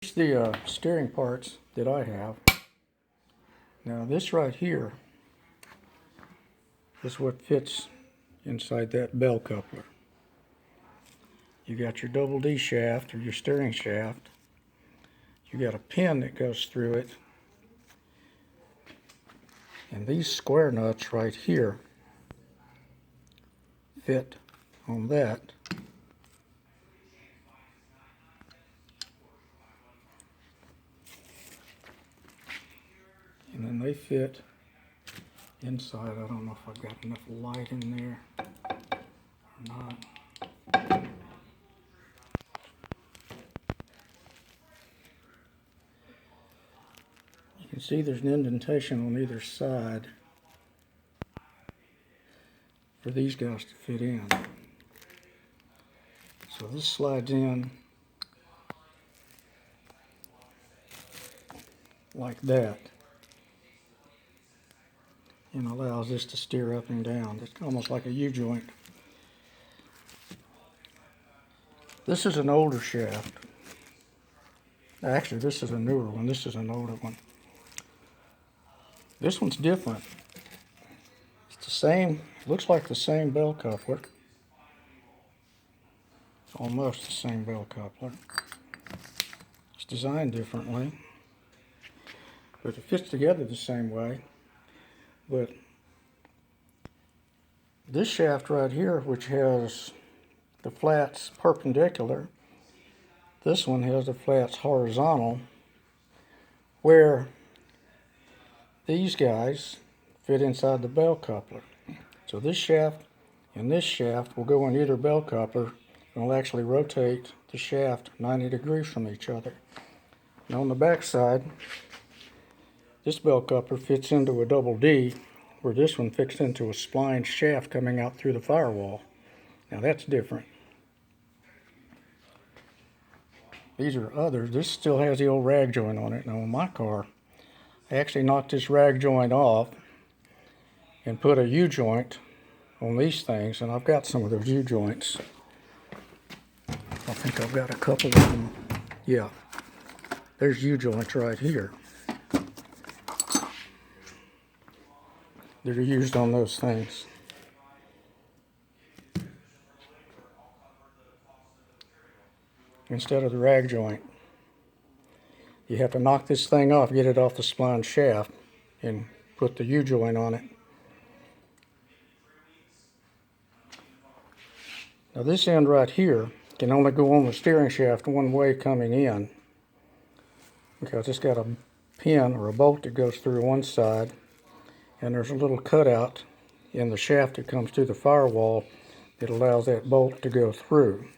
Here's the steering parts that I have. Now this right here is what fits inside that bell coupler. You got your double D shaft or your steering shaft. You got a pin that goes through it. And these square nuts right here fit on that. And then they fit inside. I don't know if I've got enough light in there or not. You can see there's an indentation on either side for these guys to fit in. So this slides in like that and allows this to steer up and down. It's almost like a U-joint. This is an older shaft. Actually, this is a newer one. This is an older one. This one's different. It's the same, looks like the same bell coupler. Almost the same bell coupler. It's designed differently, but it fits together the same way. But this shaft right here, which has the flats perpendicular, this one has the flats horizontal, where these guys fit inside the bell coupler. So this shaft and this shaft will go in either bell coupler and will actually rotate the shaft 90 degrees from each other. Now on the back side, this bell coupler fits into a double D, where this one fits into a spline shaft coming out through the firewall. Now that's different. These are others. This still has the old rag joint on it. Now on my car, I actually knocked this rag joint off and put a U-joint on these things, and I've got some of those U-joints. I think I've got a couple of them. Yeah, there's U-joints right here. That are used on those things. Instead of the rag joint. You have to knock this thing off, get it off the spline shaft, and put the U-joint on it. Now this end right here can only go on the steering shaft one way coming in, because it's got a pin or a bolt that goes through one side, and there's a little cutout in the shaft that comes through the firewall that allows that bolt to go through.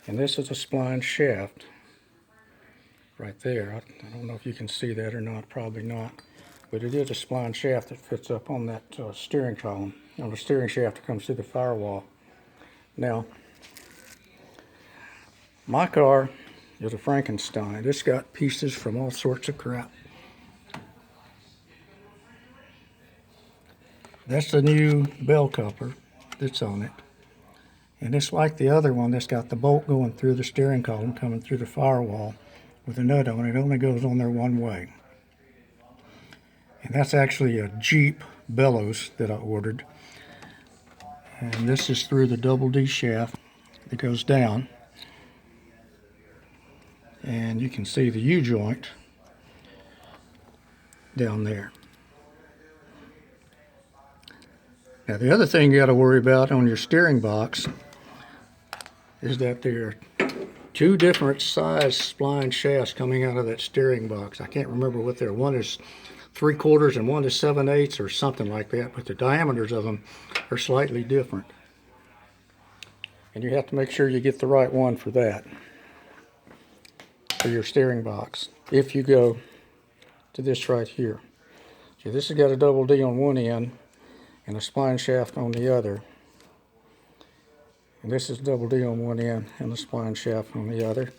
And this is a spline shaft right there. I don't know if you can see that or not, probably not. But it is a spline shaft that fits up on that steering column, on the steering shaft that comes through the firewall. Now, my car is a Frankenstein. It's got pieces from all sorts of crap. That's the new bell coupler that's on it. And it's like the other one that's got the bolt going through the steering column, coming through the firewall with a nut on it. It only goes on there one way. And that's actually a Jeep bellows that I ordered. And this is through the double D shaft that goes down. And you can see the U-joint down there. Now the other thing you got to worry about on your steering box is that there are two different size spline shafts coming out of that steering box. I can't remember what they're. One is 3/4 and one is 7/8 or something like that, but the diameters of them are slightly different. And you have to make sure you get the right one for that, for your steering box, if you go to this right here. See, this has got a double D on one end and a spline shaft on the other. And this is double D on one end and the spline shaft on the other.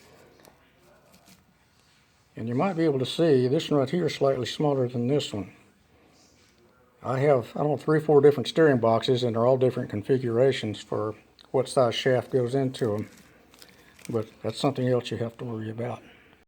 And you might be able to see this one right here is slightly smaller than this one. I have, I don't know, 3 or 4 different steering boxes, and they're all different configurations for what size shaft goes into them. But that's something else you have to worry about.